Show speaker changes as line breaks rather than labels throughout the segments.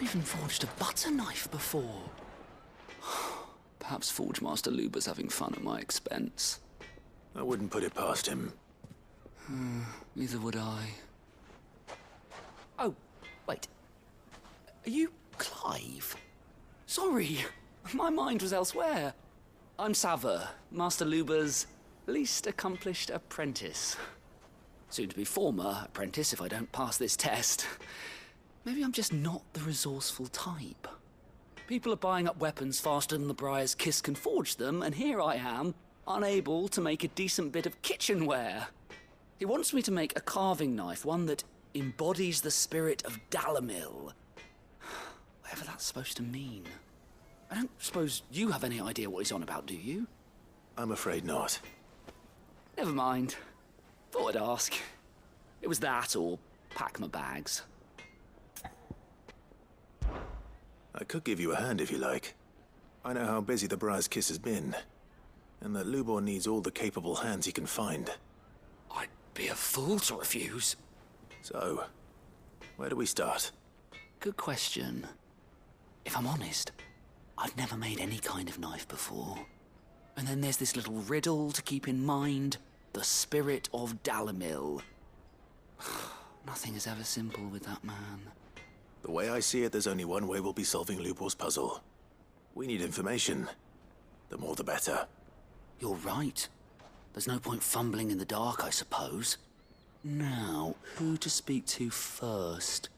even forged a butter knife before. Perhaps Forge Master Luber's having fun at my expense.
I wouldn't put it past him.
Neither would I.
Oh, wait. Are you Clive?
Sorry, my mind was elsewhere. I'm Sava, Master Luber's least accomplished apprentice. Soon to be former apprentice if I don't pass this test. Maybe I'm just not the resourceful type. People are buying up weapons faster than the Briar's Kiss can forge them, and here I am, unable to make a decent bit of kitchenware. He wants me to make a carving knife, one that embodies the spirit of Dalamil. Whatever that's supposed to mean. I don't suppose you have any idea what he's on about, do you?
I'm afraid not.
Never mind. Thought I'd ask. It was that or pack my bags.
I could give you a hand if you like. I know how busy the Briar's Kiss has been, and that Lubor needs all the capable hands he can find.
I'd be a fool to refuse.
So, where do we start?
Good question. If I'm honest, I've never made any kind of knife before. And then there's this little riddle to keep in mind. The spirit of Dalamil. Nothing is ever simple with that man.
The way I see it, there's only one way we'll be solving Lubor's puzzle. We need information. The more the better.
You're right. There's no point fumbling in the dark, I suppose. Now, who to speak to first?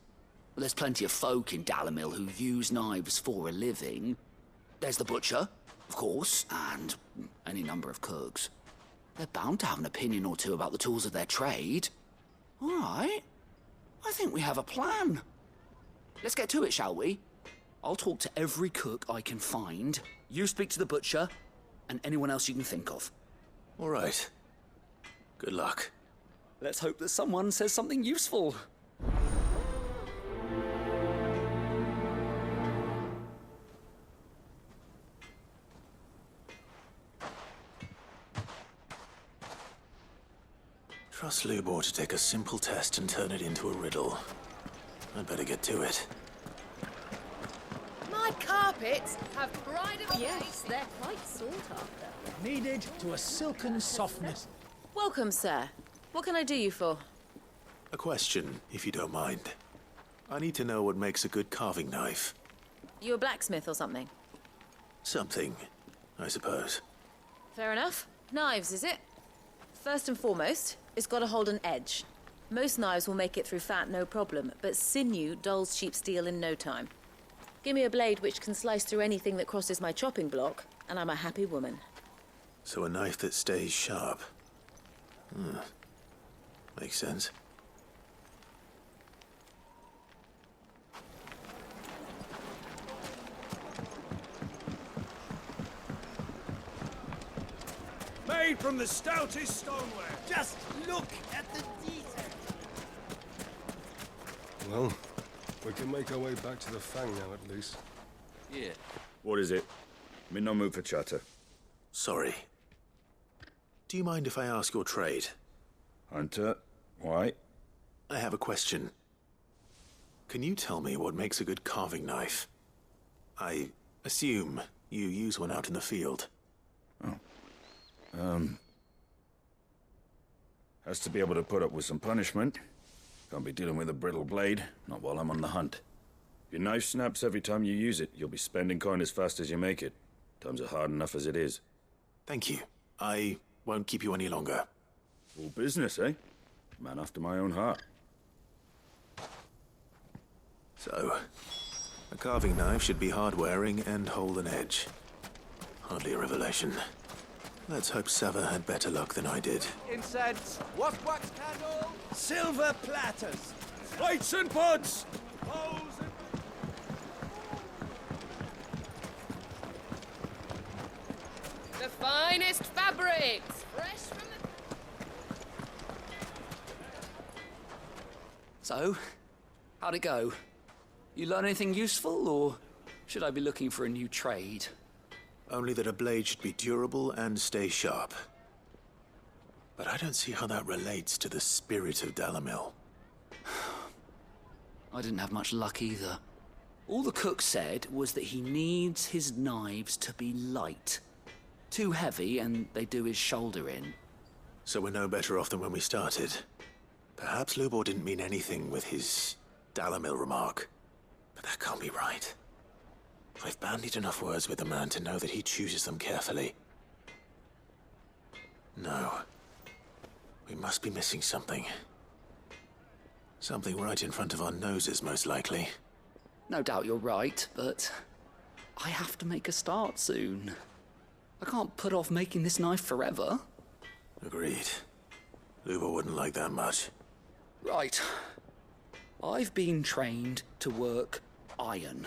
Well, there's plenty of folk in Dalamil who use knives for a living. There's the butcher, of course, and any number of cooks. They're bound to have an opinion or two about the tools of their trade. All right. I think we have a plan. Let's get to it, shall we? I'll talk to every cook I can find. You speak to the butcher, and anyone else you can think of.
All right. Good luck.
Let's hope that someone says something useful.
Trust Lubor to take a simple test and turn it into a riddle. I'd better get to it.
My carpets have pride of yes, they're quite sought after.
Kneaded to a silken softness.
Welcome, sir. What can I do you for?
A question, if you don't mind. I need to know what makes a good carving knife.
You a blacksmith or something?
Something, I suppose.
Fair enough. Knives, is it? First and foremost, it's got to hold an edge. Most knives will make it through fat, no problem, but sinew dulls cheap steel in no time. Give me a blade which can slice through anything that crosses my chopping block, and I'm a happy woman.
So a knife that stays sharp. Makes sense.
Made from the stoutest stoneware.
Just look at the detail.
Well, we can make our way back to the Fang now, at least.
Yeah.
What is it? I'm in no mood for chatter.
Sorry. Do you mind if I ask your trade?
Hunter, why?
I have a question. Can you tell me what makes a good carving knife? I assume you use one out in the field.
Has to be able to put up with some punishment. Can't be dealing with a brittle blade, not while I'm on the hunt. If your knife snaps every time you use it, you'll be spending coin as fast as you make it. Times are hard enough as it is.
Thank you. I won't keep you any longer.
All business, eh? Man after my own heart.
So, a carving knife should be hard-wearing and hold an edge. Hardly a revelation. Let's hope Sava had better luck than I did.
Incense, wax candle, silver platters.
Lights and pods!
Bowls and...
The finest fabrics, fresh from the...
So, how'd it go? You learn anything useful, or should I be looking for a new trade?
Only that a blade should be durable and stay sharp. But I don't see how that relates to the spirit of Dalamil.
I didn't have much luck either. All the cook said was that he needs his knives to be light. Too heavy and they do his shoulder in.
So we're no better off than when we started. Perhaps Lubor didn't mean anything with his Dalamil remark. But that can't be right. I've bandied enough words with the man to know that he chooses them carefully. No. We must be missing something. Something right in front of our noses, most likely.
No doubt you're right, but I have to make a start soon. I can't put off making this knife forever.
Agreed. Lubor wouldn't like that much.
Right. I've been trained to work iron.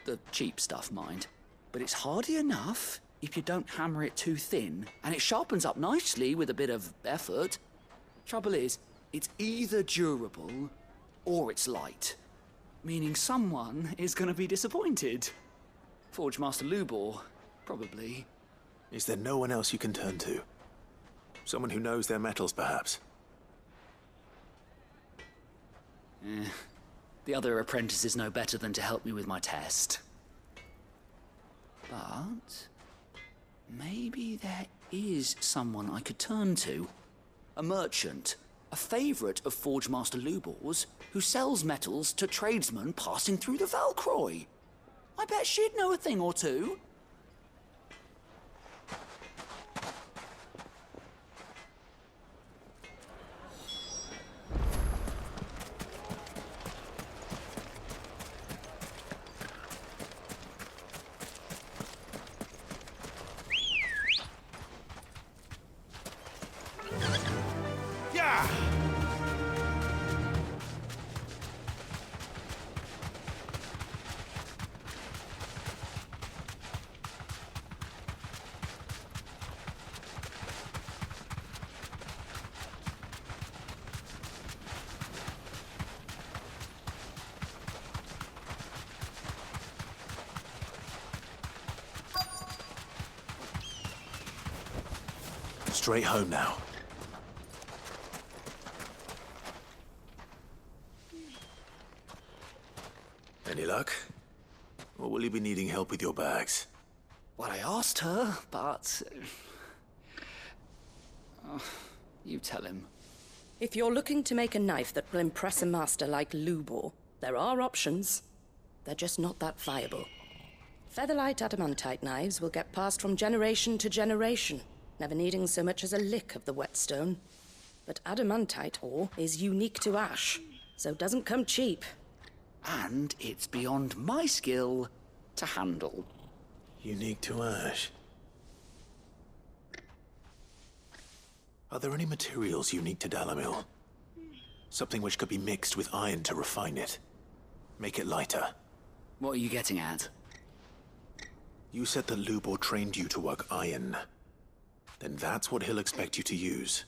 The cheap stuff, mind. But it's hardy enough if you don't hammer it too thin, and it sharpens up nicely with a bit of effort. Trouble is, it's either durable or it's light. Meaning someone is going to be disappointed. Forge Master Lubor, probably.
Is there no one else you can turn to? Someone who knows their metals, perhaps?
The other apprentices know better than to help me with my test. But maybe there is someone I could turn to. A merchant, a favourite of Forge Master Lubor's, who sells metals to tradesmen passing through the Valcroy. I bet she'd know a thing or two.
Straight home now. Any luck? Or will you be needing help with your bags?
Well, I asked her, but... you tell him.
If you're looking to make a knife that will impress a master like Lubor, there are options. They're just not that viable. Featherlight adamantite knives will get passed from generation to generation, never needing so much as a lick of the whetstone. But adamantite ore is unique to ash, so it doesn't come cheap.
And it's beyond my skill to handle.
Unique to ash. Are there any materials unique to Dalamil? Something which could be mixed with iron to refine it. Make it lighter.
What are you getting at?
You said that Lubor trained you to work iron. Then that's what he'll expect you to use.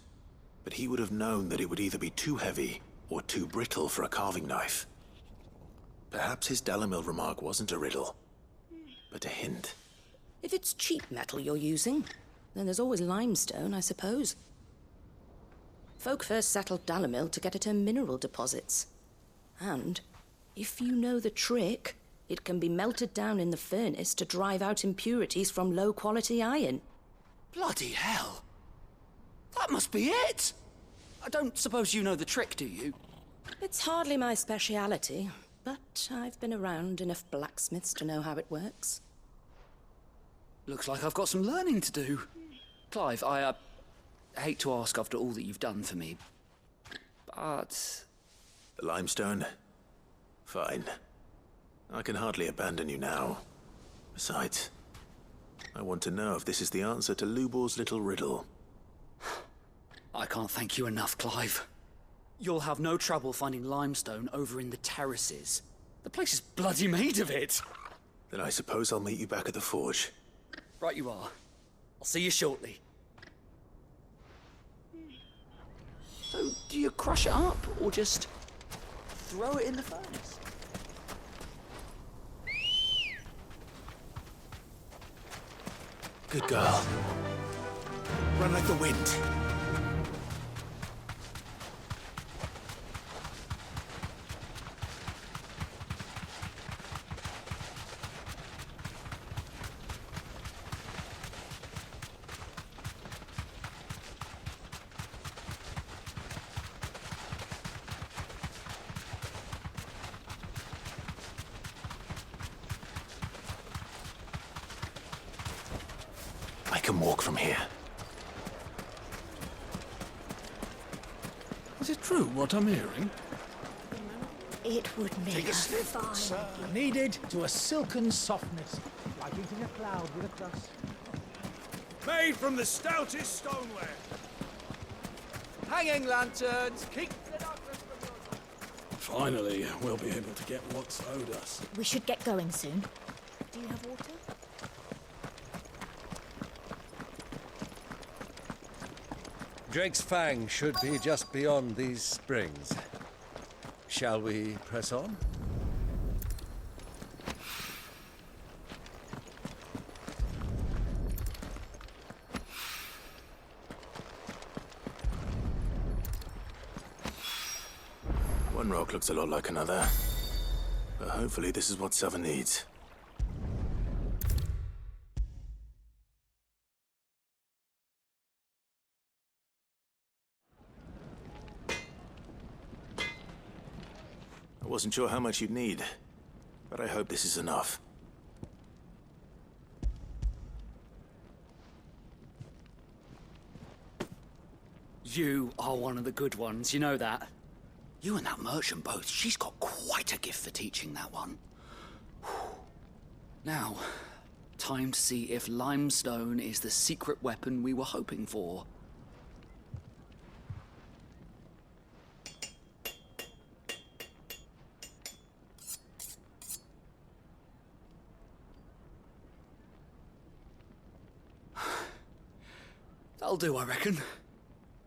But he would have known that it would either be too heavy or too brittle for a carving knife. Perhaps his Dalamil remark wasn't a riddle, but a hint.
If it's cheap metal you're using, then there's always limestone, I suppose. Folk first settled Dalamil to get at her mineral deposits. And, if you know the trick, it can be melted down in the furnace to drive out impurities from low-quality iron.
Bloody hell! That must be it! I don't suppose you know the trick, do you?
It's hardly my speciality, but I've been around enough blacksmiths to know how it works.
Looks like I've got some learning to do. Clive, I hate to ask after all that you've done for me, but...
The limestone? Fine. I can hardly abandon you now. Besides, I want to know if this is the answer to Lubor's little riddle.
I can't thank you enough, Clive. You'll have no trouble finding limestone over in the terraces. The place is bloody made of it.
Then I suppose I'll meet you back at the forge.
Right you are. I'll see you shortly. So, do you crush it up, or just throw it in the furnace?
Good girl. Run like the wind. can walk from here.
Is it true what I'm hearing?
It would make a fine.
Sir. Kneaded to a silken softness, like eating a cloud with a crust.
Made from the stoutest stoneware.
Hanging lanterns, keep the darkness from your...
Finally, we'll be able to get what's owed us.
We should get going soon. Do you have water?
Drake's Fang should be just beyond these springs. Shall we press on?
One rock looks a lot like another. But hopefully this is what Sava needs. I wasn't sure how much you'd need, but I hope this is enough.
You are one of the good ones, you know that. You and that merchant both, she's got quite a gift for teaching that one. Now, time to see if limestone is the secret weapon we were hoping for. That'll do, I reckon.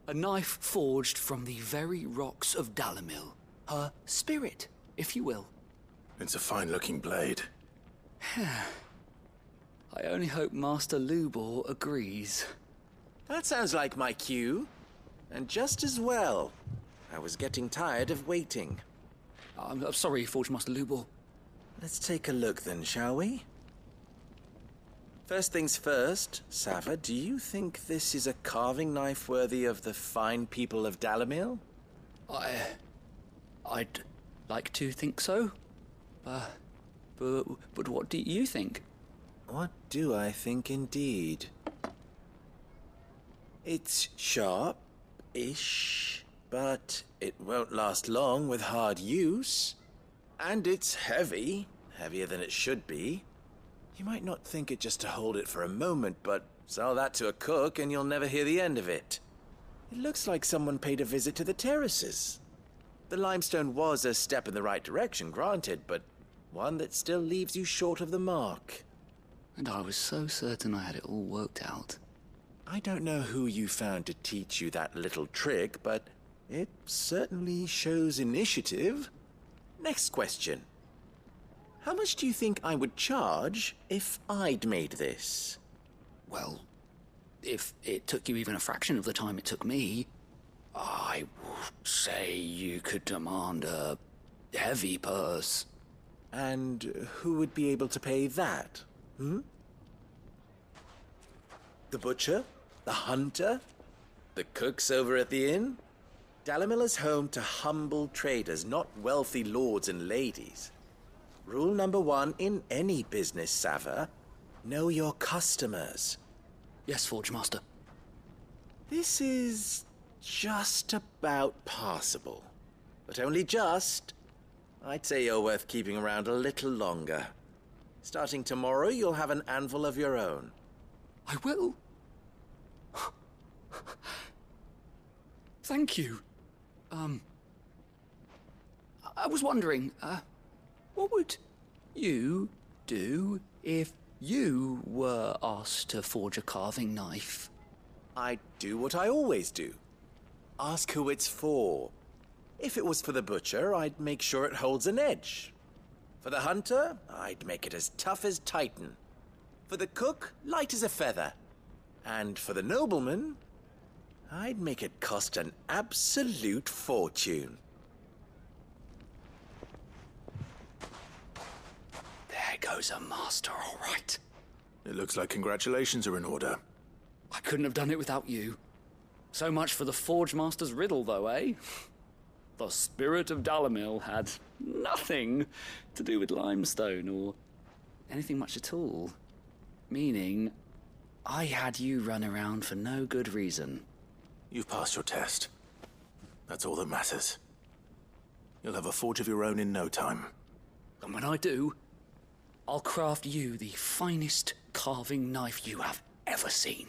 A knife forged from the very rocks of Dalamil. Her spirit, if you will.
It's a fine-looking blade.
I only hope Master Lubor agrees.
That sounds like my cue. And just as well. I was getting tired of waiting.
I'm sorry, Forge Master Lubor.
Let's take a look then, shall we? First things first, Sava, do you think this is a carving knife worthy of the fine people of Dalamil?
I'd like to think so. But what do you think?
What do I think indeed? It's sharp-ish, but it won't last long with hard use. And it's heavy, heavier than it should be. You might not think it just to hold it for a moment, but sell that to a cook and you'll never hear the end of it. It looks like someone paid a visit to the terraces. The limestone was a step in the right direction, granted, but one that still leaves you short of the mark.
And I was so certain I had it all worked out.
I don't know who you found to teach you that little trick, but it certainly shows initiative. Next question. How much do you think I would charge if I'd made this?
Well, if it took you even a fraction of the time it took me, I would say you could demand a heavy purse.
And who would be able to pay that? The butcher? The hunter? The cooks over at the inn? Dalamil is home to humble traders, not wealthy lords and ladies. Rule number 1 in any business, Sava. Know your customers.
Yes, Forge Master.
This is just about passable. But only just. I'd say you're worth keeping around a little longer. Starting tomorrow, you'll have an anvil of your own.
I will. Thank you. I was wondering, what would you do if you were asked to forge a carving knife?
I'd do what I always do. Ask who it's for. If it was for the butcher, I'd make sure it holds an edge. For the hunter, I'd make it as tough as Titan. For the cook, light as a feather. And for the nobleman, I'd make it cost an absolute fortune.
There goes a master, all right.
It looks like congratulations are in order.
I couldn't have done it without you. So much for the Forge Master's riddle, though, eh? The spirit of Dalamil had nothing to do with limestone or anything much at all. Meaning, I had you run around for no good reason.
You've passed your test. That's all that matters. You'll have a forge of your own in no time.
And when I do, I'll craft you the finest carving knife you have ever seen.